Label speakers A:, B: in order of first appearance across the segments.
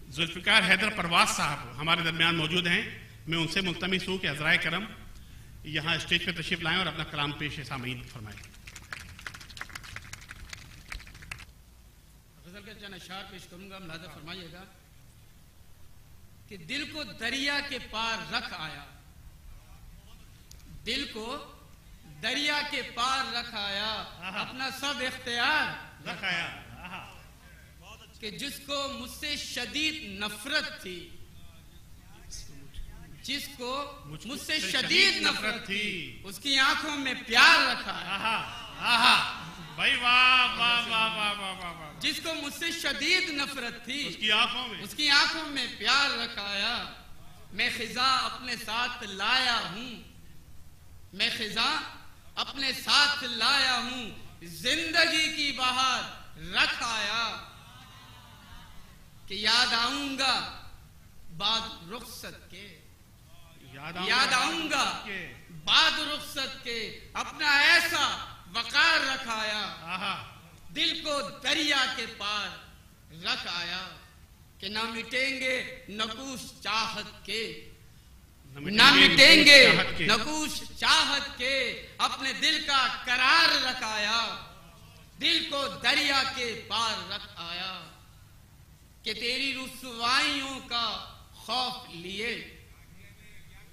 A: जुल्फ़िकार हैदर परवाज साहब हमारे दरमियान मौजूद हैं। मैं उनसे मुल्तमिस हूँ कि अज़राए करम यहाँ स्टेज पर तशरीफ लाएं और अपना कलाम पेश सामीन फरमाएं।
B: गज़ल के चंद अशआर पेश करूंगा, मुलाज़ा फरमाइएगा कि दिल को दरिया के पार रख आया, दिल को दरिया के पार रख आया, अपना सब इख्तियार
A: रख आया,
B: कि जिसको मुझसे शदीद नफरत थी, जिसको मुझसे शदीद नफरत थी, उसकी आंखों में प्यार रखा है।
A: भाई वाह वाह वाह वाह वाह वाह।
B: जिसको मुझसे शदीद नफरत थी, उसकी आंखों में प्यार रखाया। मैं खिजा अपने साथ लाया हूं, मैं खिजा अपने साथ लाया हूं, जिंदगी की बहार रख आया, कि याद आऊंगा बाद रुखसत के, याद आऊंगा बाद रुखसत के, अपना ऐसा वकार रखाया, दिल को दरिया के पार रख आया, कि ना मिटेंगे नकूश चाहत के, ना मिटेंगे नकूश चाहत के, अपने दिल का करार रखाया, दिल को दरिया के पार रख आया, कि तेरी रुसवाइयों का खौफ लिए,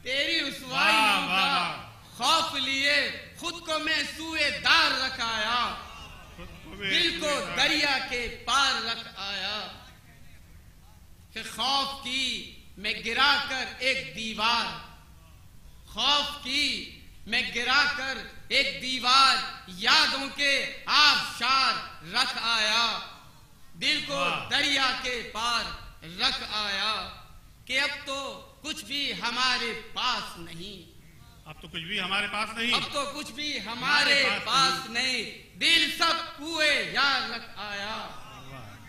B: तेरी रुसवाइयों का खौफ लिए, खुद को मैं सूएदार रखाया, दिल को दरिया के पार रख आया, कि खौफ की मैं गिरा कर एक दीवार, खौफ की मैं गिरा कर एक दीवार, यादों के आबशार रख आया, दिल को दरिया के पार रख आया, कि अब तो कुछ भी हमारे पास नहीं,
A: अब तो कुछ भी हमारे पास नहीं,
B: अब तो कुछ भी हमारे पास नहीं, दिल सब कुए यार रख आया,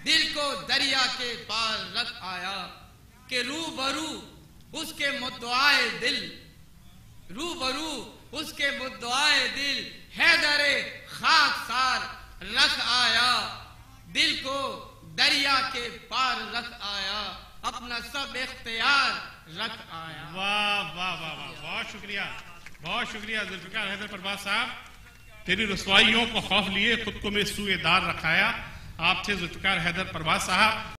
B: दिल को दरिया के पार रख आया, कि रूबरू उसके मुद्दआए दिल, रूबरू उसके मुद्दआए दिल, हैदरे खाकसार रख आया, दिल को दरिया के पार रख आया, अपना सब इख्तियार रख आया।
A: वाह वाह वाह वाह, बहुत शुक्रिया, बहुत शुक्रिया जुल्फ़िकार हैदर परवाज साहब। तेरी रुसवाइयों को खौफ लिए, खुद को मैं सूएदार रखाया। आप थे जुल्फ़िकार हैदर परवाज साहब।